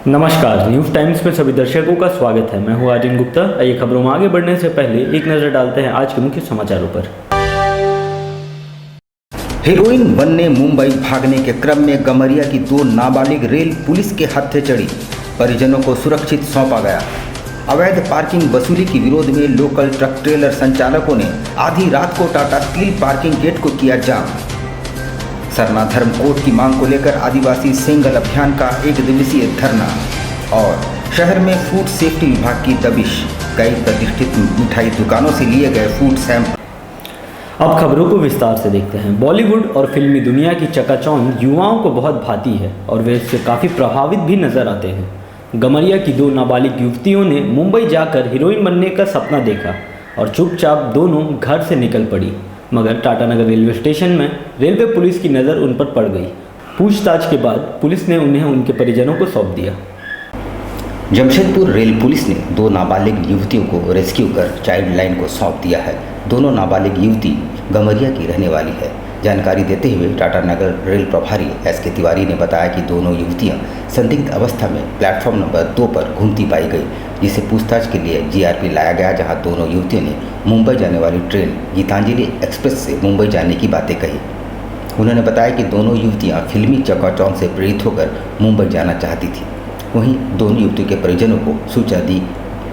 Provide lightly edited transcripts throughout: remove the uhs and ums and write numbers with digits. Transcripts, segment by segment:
नमस्कार, news times में सभी दर्शकों का स्वागत है। मैं हूं आर्यन गुप्ता। आइए खबरों में आगे बढ़ने से पहले एक नज़र डालते हैं आज के मुख्य समाचारों पर। हेरोइन बनने मुंबई भागने के क्रम में गमरिया की 2 नाबालिग रेल पुलिस के हत्थे चढ़ी, परिजनों को सुरक्षित सौंपा गया। अवैध पार्किंग वसूली के विरोध में लोकल ट्रक ट्रेलर संचालकों ने आधी रात को टाटा स्टील पार्किंग गेट को किया जाम। सरना धर्म कोड की मांग को लेकर आदिवासी सेंगल अभियान का 1 दिवसीय धरना। और शहर में फूड सेफ्टी विभाग की दबिश, कई प्रतिष्ठित मिठाई दुकानों से लिए गए फूड सैंपल। अब खबरों को विस्तार से देखते हैं। बॉलीवुड और फिल्मी दुनिया की चकाचौंध युवाओं को बहुत भाती है और वे इससे काफ़ी प्रभावित भी नजर आते हैं। गमरिया की 2 नाबालिग युवतियों ने मुंबई जाकर हीरोइन बनने का सपना देखा और चुपचाप दोनों घर से निकल पड़ी, मगर टाटानगर रेलवे स्टेशन में रेलवे पुलिस की नज़र उन पर पड़ गई। पूछताछ के बाद पुलिस ने उन्हें उनके परिजनों को सौंप दिया। जमशेदपुर रेल पुलिस ने 2 नाबालिग युवतियों को रेस्क्यू कर चाइल्ड लाइन को सौंप दिया है। दोनों नाबालिग युवती गमरिया की रहने वाली है। जानकारी देते हुए टाटानगर रेल प्रभारी एस.के. तिवारी ने बताया कि दोनों युवतियां संदिग्ध अवस्था में प्लेटफॉर्म नंबर 2 पर घूमती पाई गई, जिसे पूछताछ के लिए जीआरपी लाया गया, जहां दोनों युवतियों ने मुंबई जाने वाली ट्रेन गीतांजलि एक्सप्रेस से मुंबई जाने की बातें कही। उन्होंने बताया कि दोनों युवतियां फिल्मी चकाचौंध से प्रेरित होकर मुंबई जाना चाहती थी। वहीं दोनों युवतियों के परिजनों को सूचना दी।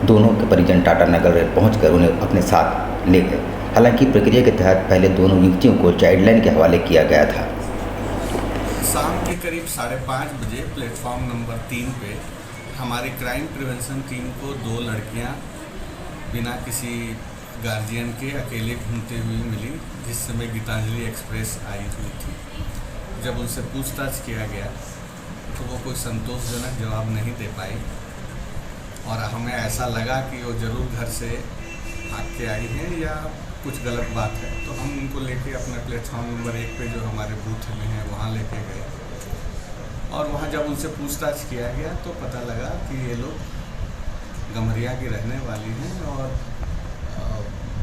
दोनों के परिजन टाटानगर पहुंचकर उन्हें अपने साथ ले गए। हालांकि प्रक्रिया के तहत पहले दोनों युवतियों को चाइल्ड लाइन के हवाले किया गया था। शाम के करीब 5:30 बजे प्लेटफॉर्म नंबर 3 पे हमारी क्राइम प्रिवेंशन टीम को 2 लड़कियां बिना किसी गार्जियन के अकेले घूमते हुए मिली, जिस समय गीतांजलि एक्सप्रेस आई हुई थी। जब उनसे पूछताछ किया गया तो वो कोई संतोषजनक जवाब नहीं दे पाई और हमें ऐसा लगा कि वो ज़रूर घर से भाग के आई हैं या कुछ गलत बात है, तो हम उनको लेके अपने प्लेटफॉर्म नंबर 1 पे जो हमारे बूथ में है वहाँ लेके गए और वहाँ जब उनसे पूछताछ किया गया तो पता लगा कि ये लोग गमरिया की रहने वाली हैं और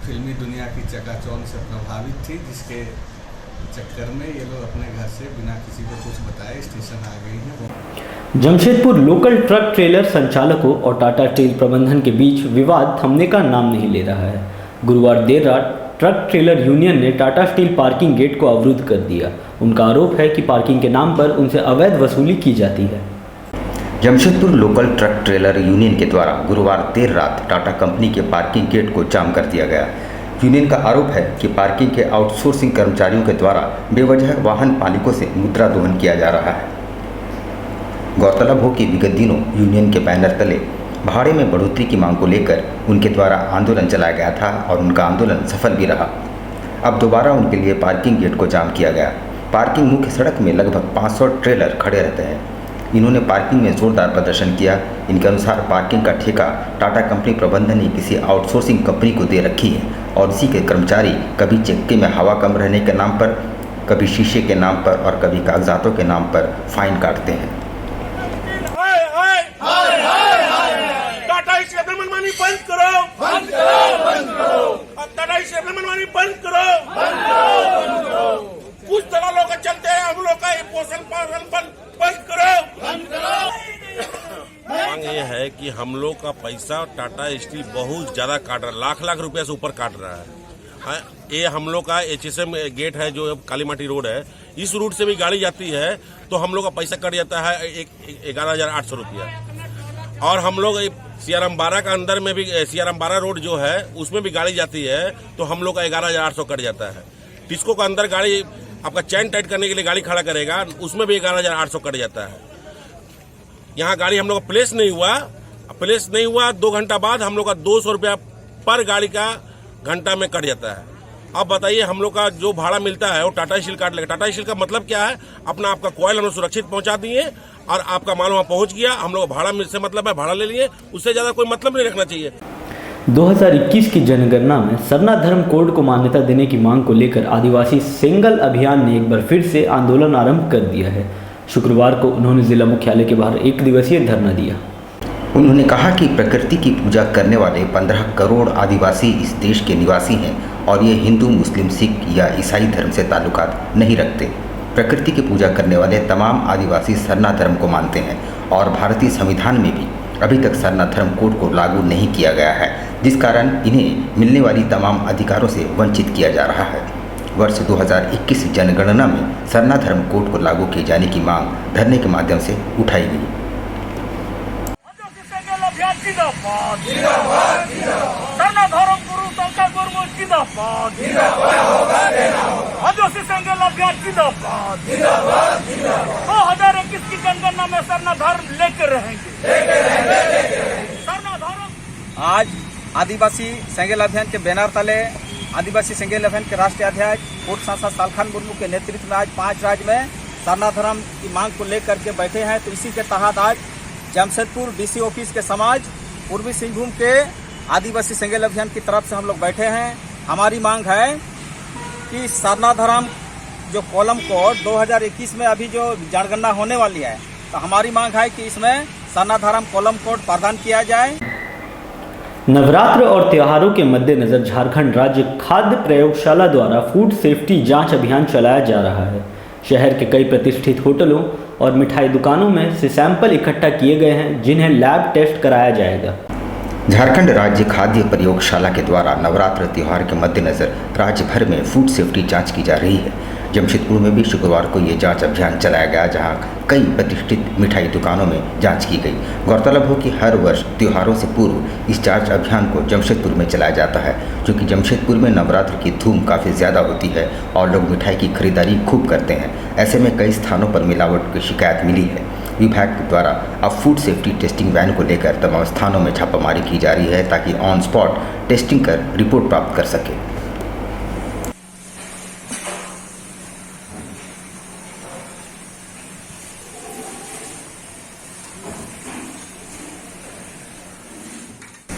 फिल्मी दुनिया की चकाचौंध से प्रभावित थी, जिसके चक्कर में ये लोग अपने घर से बिना किसी को कुछ बताए स्टेशन आ गई हैं। जमशेदपुर लोकल ट्रक ट्रेलर संचालकों और टाटा स्टील प्रबंधन के बीच विवाद थमने का नाम नहीं ले रहा है। गुरुवार देर रात ट्रक ट्रेलर यूनियन ने टाटा स्टील पार्किंग गेट को अवरुद्ध कर दिया। उनका आरोप है कि पार्किंग के नाम पर उनसे अवैध वसूली की जाती है। Jamshedpur local truck trailer union के द्वारा गुरुवार देर रात टाटा कंपनी के पार्किंग गेट को जाम कर दिया गया। यूनियन का आरोप है कि पार्किंग के आउटसोर्सिंग कर्मचारियों के द्वारा बेवजह वाहन मालिकों से मुद्रा दोहन किया जा रहा है। गौरतलब हो कि विगत दिनों यूनियन के बैनर तले भाड़े में बढ़ोतरी की मांग को लेकर उनके द्वारा आंदोलन चलाया गया था और उनका आंदोलन सफल भी रहा। अब दोबारा उनके लिए पार्किंग गेट को जाम किया गया। पार्किंग मुख्य सड़क में लगभग 500 ट्रेलर खड़े रहते हैं। इन्होंने पार्किंग में जोरदार प्रदर्शन किया। इनके अनुसार पार्किंग का ठेका टाटा कंपनी प्रबंधन ने किसी आउटसोर्सिंग कंपनी को दे रखी है और इसी के कर्मचारी कभी चक्के में हवा कम रहने के नाम पर, कभी शीशे के नाम पर और कभी कागजातों के नाम पर फाइन काटते हैं। बंद करो, बंद करो, बंद करो। टाटा स्टील मनमानी बंद करो, बंद करो, बंद करो। कुछ तरह लोग चलते हैं, हम लोग का पोषण पालन बंद करो, बंद करो। मांग ये है कि हम लोग का पैसा टाटा स्टील बहुत ज्यादा काट रहा है, लाख रुपया से ऊपर काट रहा है। ये हम लोग का HSM गेट है जो कालीमाटी रोड है, इस रूट से भी गाड़ी जाती है तो हम लोग का पैसा कट जाता है 11,800 रुपया। और हम लोग सीआरएम 12 का अंदर में भी सीआरएम 12 रोड जो है उसमें भी गाड़ी जाती है तो हम लोग का 11,800 कट जाता है। टिस्को का अंदर गाड़ी आपका चैन टाइट करने के लिए गाड़ी खड़ा करेगा, उसमें भी 11,800 कट जाता है। यहाँ गाड़ी हम लोग का प्लेस नहीं हुआ 2 घंटा बाद हम लोग का 200 रुपया पर गाड़ी का घंटा में कट जाता है। अब बताइए हम लोग का जो भाड़ा मिलता है वो टाटा स्टील काट लेगा। टाटा स्टील का मतलब क्या है, अपना आपका कोयल हम सुरक्षित पहुंचा दिए और आपका माल वहाँ पहुंच गया, हम लोग भाड़ा से मतलब है भाड़ा ले लिए, उससे ज़्यादा कोई मतलब नहीं रखना चाहिए। 2021 की जनगणना में सरना धर्म कोड को मान्यता देने की मांग को लेकर आदिवासी सेंगल अभियान ने एक बार फिर से आंदोलन आरंभ कर दिया है। शुक्रवार को उन्होंने जिला मुख्यालय के बाहर 1 दिवसीय धरना दिया। उन्होंने कहा कि प्रकृति की पूजा करने वाले 15 करोड़ आदिवासी इस देश के निवासी हैं और ये हिंदू, मुस्लिम, सिख या ईसाई धर्म से ताल्लुकात नहीं रखते। प्रकृति की पूजा करने वाले तमाम आदिवासी सरना धर्म को मानते हैं और भारतीय संविधान में भी अभी तक सरना धर्म कोड को लागू नहीं किया गया है, जिस कारण इन्हें मिलने वाली तमाम अधिकारों से वंचित किया जा रहा है। वर्ष 2021 जनगणना में सरना धर्म कोड को लागू किए जाने की मांग धरने के माध्यम से उठाई गई। आदिवासी संघर्ष अभियान जिंदाबाद, 2021 की जनगणना में सरना धर्म लेकर रहेंगे। सरना धर्म आज आदिवासी संघर्ष अभियान के बैनर तले आदिवासी संघर्ष अभियान के राष्ट्रीय अध्यक्ष पूर्व सांसद सालखन मुर्मू के नेतृत्व में आज 5 राज्य में सरना धर्म की मांग को लेकर के बैठे हैं। तो इसी के तहत आज जमशेदपुर डीसी ऑफिस के समाज, पूर्वी सिंहभूम के आदिवासी संघर्ष अभियान की तरफ से हम लोग बैठे हैं। हमारी मांग है कि सरना धर्म जो कॉलम कोड 2021 में अभी जो जनगणना होने वाली है, तो हमारी मांग है कि इसमें सरना धर्म कॉलम कोड प्रावधान किया जाए। नवरात्र और त्योहारों के मद्देनजर झारखंड राज्य खाद्य प्रयोगशाला द्वारा फूड सेफ्टी जांच अभियान चलाया जा रहा है। शहर के कई प्रतिष्ठित होटलों और मिठाई दुकानों में से सैंपल इकट्ठा किए गए हैं, जिन्हें लैब टेस्ट कराया जाएगा। झारखंड राज्य खाद्य प्रयोगशाला के द्वारा नवरात्र त्यौहार के मद्देनजर राज्य भर में फूड सेफ्टी जांच की जा रही है। जमशेदपुर में भी शुक्रवार को ये जांच अभियान चलाया गया, जहां कई प्रतिष्ठित मिठाई दुकानों में जांच की गई। गौरतलब हो कि हर वर्ष त्योहारों से पूर्व इस जांच अभियान को जमशेदपुर में चलाया जाता है, क्योंकि जमशेदपुर में नवरात्र की धूम काफ़ी ज़्यादा होती है और लोग मिठाई की खरीदारी खूब करते हैं। ऐसे में कई स्थानों पर मिलावट की शिकायत मिली है। विभाग द्वारा अब फूड सेफ्टी टेस्टिंग वैन को लेकर तमाम स्थानों में छापामारी की जा रही है, ताकि ऑन स्पॉट टेस्टिंग कर रिपोर्ट प्राप्त कर सके।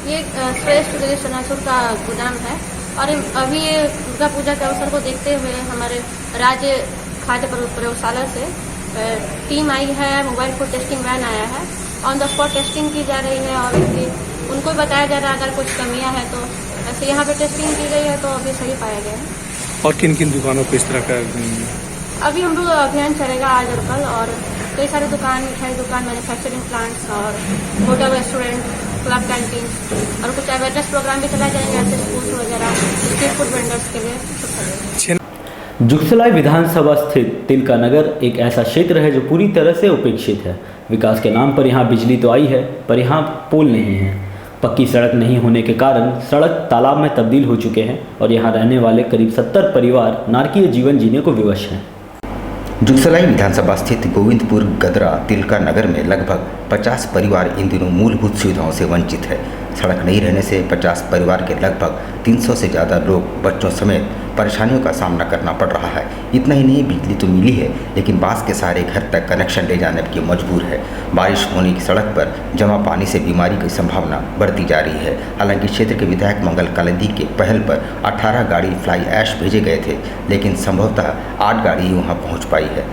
ये श्रेष्ठ विजय चनासुर का गोदाम है और अभी दुर्गा पूजा के अवसर को देखते हुए हमारे राज्य खाद्य प्रयोगशाला से टीम आई है, मोबाइल फूड टेस्टिंग वैन आया है। ऑन द स्पॉट टेस्टिंग की जा रही है और उनको बताया जा रहा है अगर कुछ कमियां हैं तो ऐसे यहाँ पे टेस्टिंग की गई है तो अभी सही पाया गया है। और किन किन दुकानों पर इस तरह का अभी हम लोग अभियान चलेगा आज और कल, और कई सारे दुकान, मिठाई दुकान, मैन्युफैक्चरिंग प्लांट्स और होटल, रेस्टोरेंट, क्लब, कैंटीन और कुछ अवेयरनेस प्रोग्राम भी चलाए जाएंगे, ऐसे स्कूल वगैरह, स्ट्रीट फूड वेंडर्स के लिए। जुगसलाई विधानसभा स्थित तिलका नगर एक ऐसा क्षेत्र है जो पूरी तरह से उपेक्षित है। विकास के नाम पर यहाँ बिजली तो आई है, पर यहाँ पोल नहीं है। पक्की सड़क नहीं होने के कारण सड़क तालाब में तब्दील हो चुके हैं और यहाँ रहने वाले करीब 70 परिवार नारकीय जीवन जीने को विवश हैं। जुगसलाई विधानसभा स्थित गोविंदपुर गदरा तिलका नगर में लगभग 50 परिवार इन दिनों मूलभूत सुविधाओं से वंचित है। सड़क नहीं रहने से 50 परिवार के लगभग 300 से ज़्यादा लोग बच्चों समेत परेशानियों का सामना करना पड़ रहा है। इतना ही नहीं, बिजली तो मिली है लेकिन बांस के सहारे घर तक कनेक्शन ले जाने के मजबूर है। बारिश होने की सड़क पर जमा पानी से बीमारी की संभावना बढ़ती जा रही है। हालांकि क्षेत्र के विधायक मंगल कालिंदी के पहल पर 18 गाड़ी फ्लाई ऐश भेजे गए थे, लेकिन संभवतः 8 गाड़ी ही वहाँ पहुँच पाई है,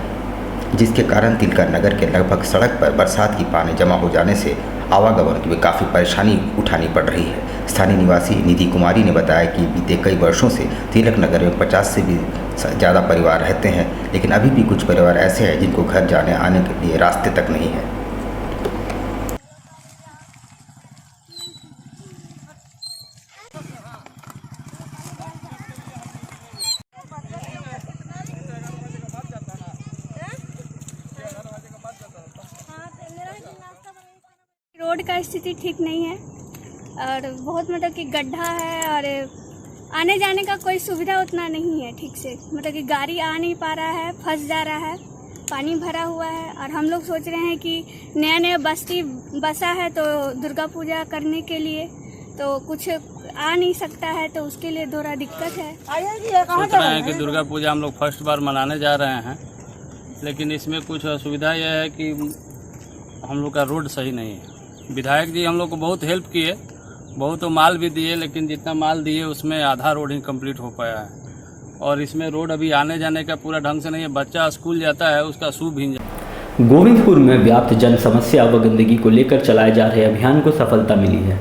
जिसके कारण तिलका नगर के लगभग सड़क पर बरसात की पानी जमा हो जाने से आवागमन की भी काफ़ी परेशानी उठानी पड़ रही है। स्थानीय निवासी निधि कुमारी ने बताया कि बीते कई वर्षों से तिलक नगर में 50 से भी ज़्यादा परिवार रहते हैं, लेकिन अभी भी कुछ परिवार ऐसे हैं जिनको घर जाने आने के लिए रास्ते तक नहीं है। रोड का स्थिति ठीक नहीं है और बहुत मतलब कि गड्ढा है और आने जाने का कोई सुविधा उतना नहीं है ठीक से, मतलब कि गाड़ी आ नहीं पा रहा है, फंस जा रहा है, पानी भरा हुआ है। और हम लोग सोच रहे हैं कि नया नया बस्ती बसा है तो दुर्गा पूजा करने के लिए तो कुछ आ नहीं सकता है, तो उसके लिए थोड़ा दिक्कत है। सोच रहे हैं कि दुर्गा पूजा हम लोग फर्स्ट बार मनाने जा रहे हैं, लेकिन इसमें कुछ असुविधा यह है कि हम लोग का रोड सही नहीं है। विधायक जी हम लोग को बहुत हेल्प किए, बहुत माल भी दिए, लेकिन जितना माल दिए उसमें आधा रोड ही कंप्लीट हो पाया है। और इसमें रोड अभी आने जाने का पूरा ढंग से नहीं है। बच्चा स्कूल जाता है उसका शू भींज। गोविंदपुर में व्याप्त जन समस्या व गंदगी को लेकर चलाए जा रहे अभियान को सफलता मिली है।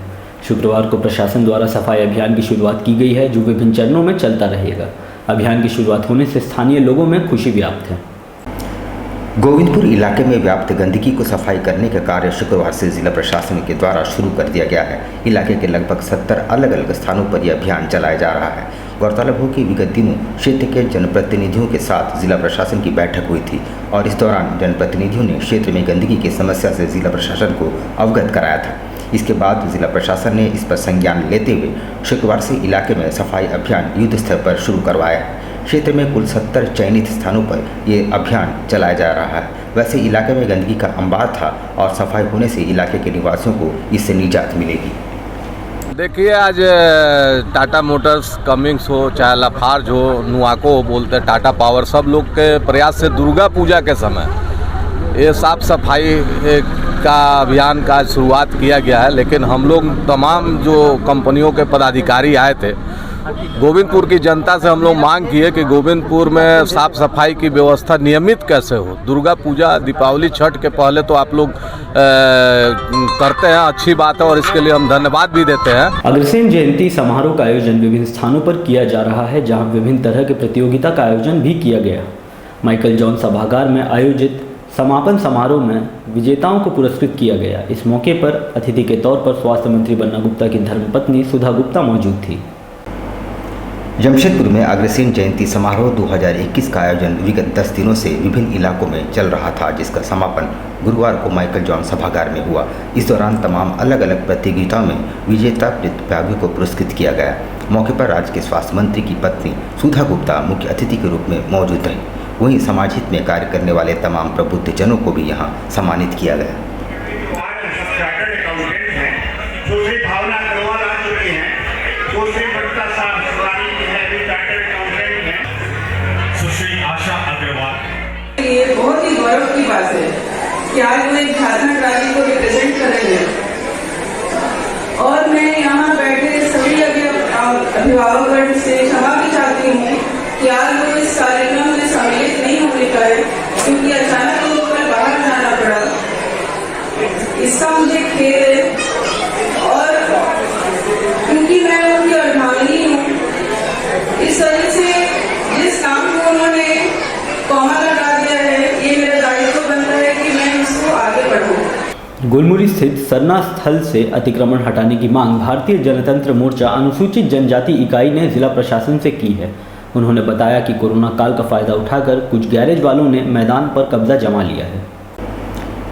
शुक्रवार को प्रशासन द्वारा सफाई अभियान की शुरुआत की गई है, जो विभिन्न चरणों में चलता रहेगा। अभियान की शुरुआत होने से स्थानीय लोगों में खुशी व्याप्त है। गोविंदपुर इलाके में व्याप्त गंदगी को सफाई करने का कार्य शुक्रवार से जिला प्रशासन के द्वारा शुरू कर दिया गया है। इलाके के लगभग 70 अलग अलग स्थानों पर यह अभियान चलाया जा रहा है। गौरतलब हो कि विगत दिनों क्षेत्र के जनप्रतिनिधियों के साथ जिला प्रशासन की बैठक हुई थी और इस दौरान जनप्रतिनिधियों ने क्षेत्र में गंदगी की समस्या से जिला प्रशासन को अवगत कराया था। इसके बाद जिला प्रशासन ने इस पर संज्ञान लेते हुए शुक्रवार से इलाके में सफाई अभियान युद्ध स्तर पर शुरू करवाया है। क्षेत्र में कुल 70 चयनित स्थानों पर ये अभियान चलाया जा रहा है। वैसे इलाके में गंदगी का अंबार था और सफाई होने से इलाके के निवासियों को इससे निजात मिलेगी। देखिए, आज टाटा मोटर्स, कमिंग्स हो, चाहे लाफार्ज हो, नुआको हो, बोलते हैं टाटा पावर, सब लोग के प्रयास से दुर्गा पूजा के समय ये साफ सफाई का अभियान का शुरुआत किया गया है। लेकिन हम लोग तमाम जो कंपनियों के पदाधिकारी आए थे, गोविंदपुर की जनता से हम लोग मांग किए कि गोविंदपुर में साफ सफाई की व्यवस्था नियमित कैसे हो। दुर्गा पूजा, दीपावली, छठ के पहले तो आप लोग करते हैं, अच्छी बात है और इसके लिए हम धन्यवाद भी देते हैं। अग्रसेन जयंती समारोह का आयोजन विभिन्न स्थानों पर किया जा रहा है, जहां विभिन्न तरह के प्रतियोगिता का आयोजन भी किया गया। माइकल जॉन सभागार में आयोजित समापन समारोह में विजेताओं को पुरस्कृत किया गया। इस मौके पर अतिथि के तौर पर स्वास्थ्य मंत्री बन्ना गुप्ता की धर्मपत्नी सुधा गुप्ता मौजूद थी। जमशेदपुर में अग्रसेन जयंती समारोह 2021 का आयोजन विगत 10 दिनों से विभिन्न इलाकों में चल रहा था, जिसका समापन गुरुवार को माइकल जॉन सभागार में हुआ। इस दौरान तमाम अलग अलग प्रतियोगिताओं में विजेता प्रतिभागियों को पुरस्कृत किया गया। मौके पर राज्य के स्वास्थ्य मंत्री की पत्नी सुधा गुप्ता मुख्य अतिथि के रूप में मौजूद रहीं। वहीं समाज हित में कार्य करने वाले तमाम प्रबुद्धजनों को भी यहाँ सम्मानित किया गया। ये बहुत ही गौरव की बात है कि आज वो एक झारखंड राज्य को रिप्रेजेंट कर रहे हैं और मैं यहाँ बैठे सभी अभिभावकगण से क्षमा भी चाहती हूँ कि आज वो इस कार्यक्रम में सम्मिलित नहीं होने पाए, क्योंकि अचानक उनको बाहर जाना पड़ा। इसका मुझे खेद है और क्योंकि मैं उनकी अर्धांगिनी हूँ, इस वजह से जिस काम को उन्होंने कौमा लगा दिया है, ये मेरा दायित्व बनता है कि मैं उसको आगे बढ़ूँ। गुलमुरी स्थित सरना स्थल से अतिक्रमण हटाने की मांग भारतीय जनतंत्र मोर्चा अनुसूचित जनजाति इकाई ने जिला प्रशासन से की है। उन्होंने बताया कि कोरोना काल का फायदा उठाकर कुछ गैरेज वालों ने मैदान पर कब्जा जमा लिया है।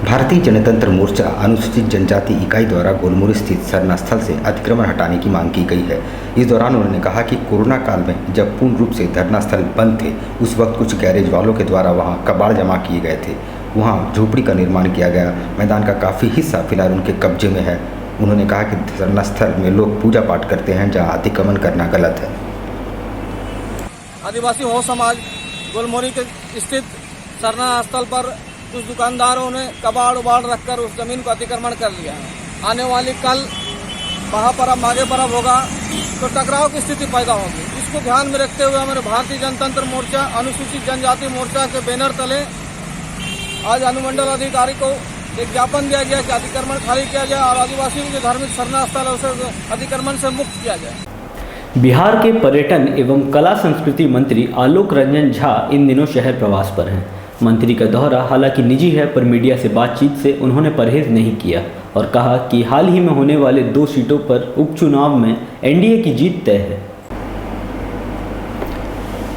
भारतीय जनतंत्र मोर्चा अनुसूचित जनजाति इकाई द्वारा गुलमुरी स्थित सरना स्थल से अतिक्रमण हटाने की मांग की गई है। इस दौरान उन्होंने कहा कि कोरोना काल में जब पूर्ण रूप से धरना स्थल बंद थे, उस वक्त कुछ गैरेज वालों के द्वारा वहां कबाड़ जमा किए गए थे। वहां झोपड़ी का निर्माण किया गया। मैदान का काफ़ी हिस्सा फिलहाल उनके कब्जे में है। उन्होंने कहा कि धरना स्थल में लोग पूजा पाठ करते हैं, जहाँ अतिक्रमण करना गलत है। आदिवासी हो समाज गुलमोरी के स्थित सरना स्थल पर कुछ दुकानदारों ने कबाड़ उबाड़ रखकर उस जमीन को अतिक्रमण कर लिया है। आने वाली कल महापर्व माघे पर्व होगा तो टकराव की स्थिति पैदा होगी। इसको ध्यान में रखते हुए हमारे भारतीय जनतंत्र मोर्चा अनुसूचित जनजाति मोर्चा के बैनर तले आज अनुमंडल अधिकारी को एक ज्ञापन दिया गया कि अतिक्रमण खाली किया जाए और आदिवासियों के धार्मिक शरणा स्थल उसे अतिक्रमण से मुक्त किया जाए। बिहार के पर्यटन एवं कला संस्कृति मंत्री आलोक रंजन झा इन दिनों शहर प्रवास पर हैं। मंत्री का दौरा हालांकि निजी है, पर मीडिया से बातचीत से उन्होंने परहेज नहीं किया और कहा कि हाल ही में होने वाले 2 सीटों पर उपचुनाव में एनडीए की जीत तय है।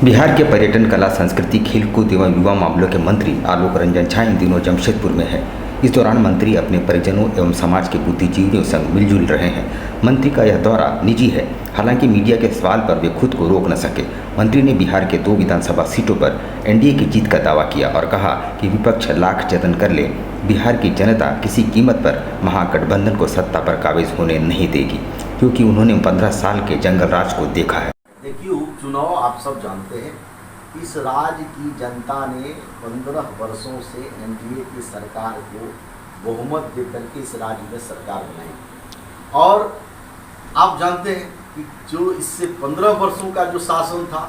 बिहार के पर्यटन, कला, संस्कृति, खेलकूद एवं युवा मामलों के मंत्री आलोक रंजन झा इन दिनों जमशेदपुर में है। इस दौरान मंत्री अपने परिजनों एवं समाज के बुद्धिजीवियों संग मिलजुल रहे हैं। मंत्री का यह दौरा निजी है, हालांकि मीडिया के सवाल पर वे खुद को रोक न सके। मंत्री ने बिहार के 2 विधानसभा सीटों पर एनडीए की जीत का दावा किया और कहा कि विपक्ष लाख जतन कर ले, बिहार की जनता किसी कीमत पर महागठबंधन को सत्ता पर काबिज होने नहीं देगी, क्योंकि उन्होंने 15 साल के जंगल राज को देखा है। देखिए, उपचुनाव आप सब जानते हैं, इस राज्य की जनता ने 15 वर्षों से एनडीए की सरकार को बहुमत देकर के इस राज्य में सरकार बनाई और आप जानते हैं कि जो इससे 15 वर्षों का जो शासन था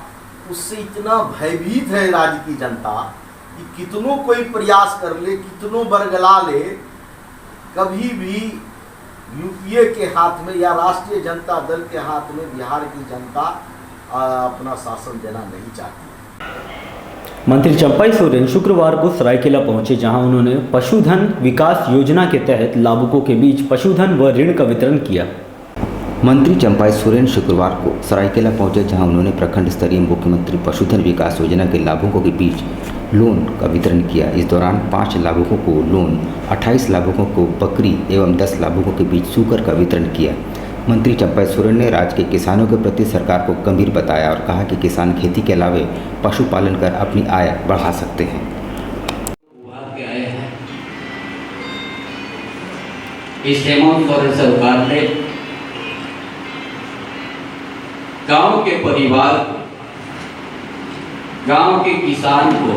उससे इतना भयभीत है राज्य की जनता कि कितनों कोई प्रयास कर ले, कितनों बरगला ले, कभी भी यूपीए के हाथ में या राष्ट्रीय जनता दल के हाथ में बिहार की जनता अपना शासन देना नहीं चाहती। मंत्री चंपाई सोरेन शुक्रवार को सरायकेला पहुंचे, जहां उन्होंने पशुधन विकास योजना के तहत लाभुकों के बीच पशुधन व ऋण का वितरण किया। मंत्री चंपाई सोरेन शुक्रवार को सरायकेला पहुंचे, जहां उन्होंने प्रखंड स्तरीय मुख्यमंत्री पशुधन विकास योजना के लाभुकों के बीच लोन का वितरण किया। इस दौरान 5 लाभुकों को लोन, 28 लाभुकों को बकरी एवं 10 लाभुकों के बीच सूकर का वितरण किया। मंत्री चंपाई सोरेन ने राज्य के किसानों के प्रति सरकार को गंभीर बताया और कहा कि किसान खेती के अलावे पशुपालन कर अपनी आय बढ़ा सकते हैं। इस हेमंत सोरेन सरकार ने गांव के परिवार, गांव के किसान को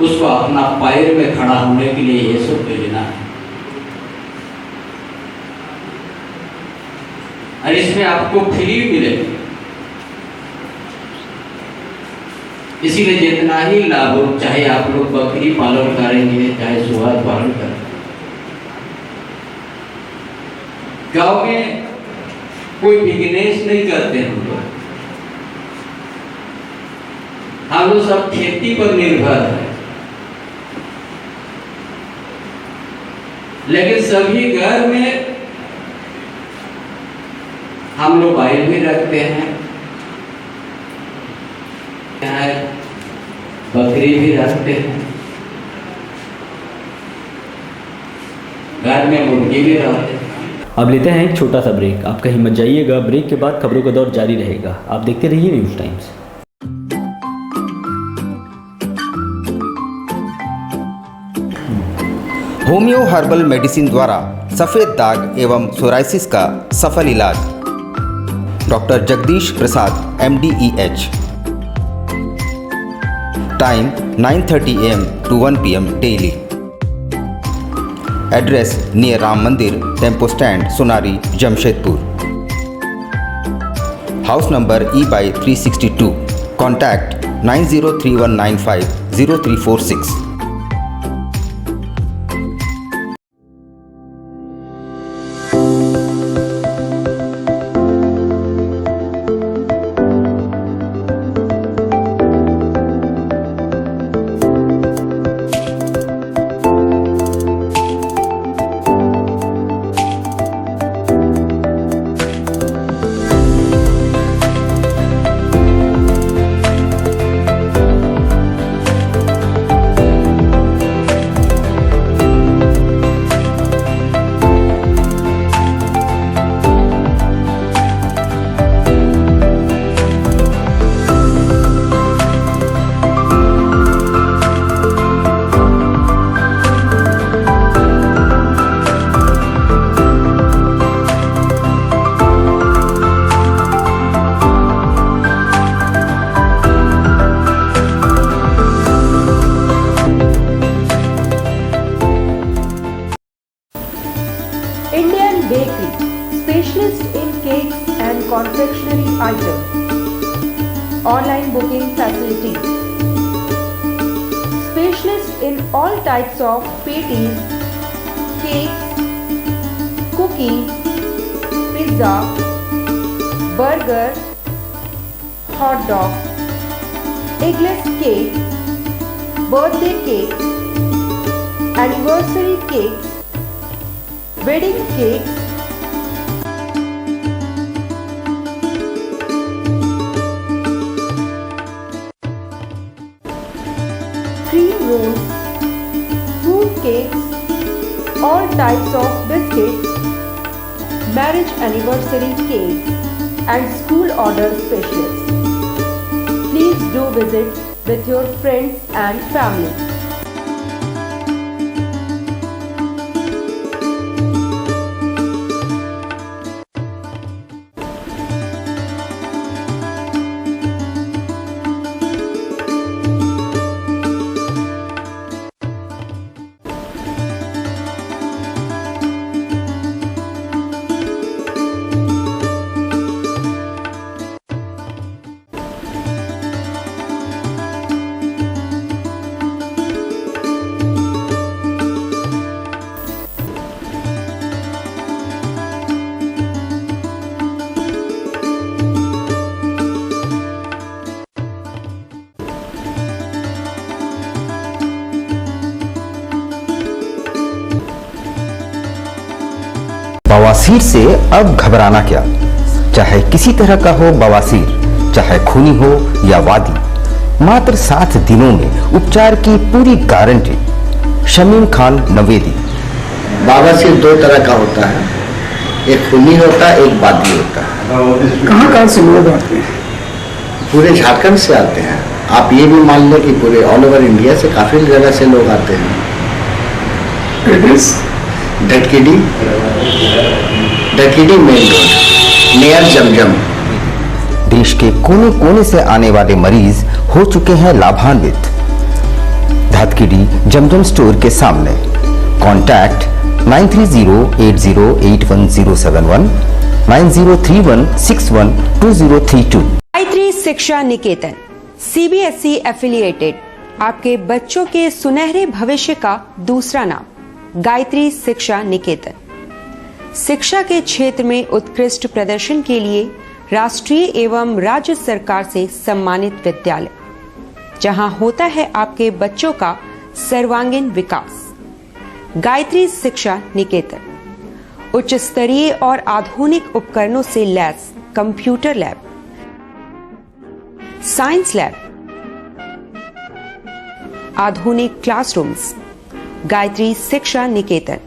उसको अपना पैर में खड़ा होने के लिए ये सब योजना है। और इसमें आपको फ्री मिलेगा, इसीलिए जितना ही लाभ हो, चाहे आप लोग बकरी पालन करेंगे, चाहे सुअर पालन करेंगे, गांव में कोई बिजनेस नहीं करते हम लोग सब खेती पर निर्भर है। लेकिन सभी घर में हम लोग गाय भी रखते हैं, बकरी भी रखते हैं, घर में मुर्गी भी रखते हैं। अब लेते हैं एक छोटा सा ब्रेक। आप कहीं मत जाइएगा, ब्रेक के बाद खबरों का दौर जारी रहेगा। आप देखते रहिए News Times. Homeo herbal medicine द्वारा सफ़ेद दाग एवं सोराइसिस का सफल इलाज। Doctor Jagdish Prasad MD/EH। Time 9:30 AM to 1 PM daily. Address near Ram Mandir, tempo stand, Sonari, Jamshedpur. House number E/362। Contact 9031950346। Indian Bakery, specialist in cakes and confectionery items. Online booking facilities. Specialist in all types of patties, cakes, cookies, pizza, burger, hot dog, eggless cake, birthday cake, anniversary cakes, wedding cakes, cream rolls, fruit cakes, all types of biscuits, marriage anniversary cakes, and school order specialists. Please do visit with your friends and family. बवासीर से अब घबराना क्या, चाहे किसी तरह का हो बवासीर, चाहे खूनी हो या वादी, मात्र 7 दिनों में उपचार की पूरी गारंटी। शमीम खान नवेदी। बवासीर 2 तरह का होता है, एक खूनी होता है, एक वादी होता है। कहाँ से लोग आते हैं? पूरे झारखंड से आते हैं। आप ये भी मान लें कि पूरे ऑल ओवर इंडिया से काफी जगह से लोग आते हैं। धटकीडी मेन रोड नियर जमजम। देश के कोने कोने से आने वाले मरीज हो चुके हैं लाभान्वित। धातकीडी जमजम स्टोर के सामने। कॉन्टैक्ट 9308081071 9031612032। गायत्री शिक्षा निकेतन CBSE एफिलिएटेड आपके बच्चों के सुनहरे भविष्य का दूसरा नाम। गायत्री शिक्षा निकेतन शिक्षा के क्षेत्र में उत्कृष्ट प्रदर्शन के लिए राष्ट्रीय एवं राज्य सरकार से सम्मानित विद्यालय, जहां होता है आपके बच्चों का सर्वांगीण विकास। गायत्री शिक्षा निकेतन उच्च स्तरीय और आधुनिक उपकरणों से lace computer lab, science lab, आधुनिक क्लासरूम्स। गायत्री शिक्षा निकेतन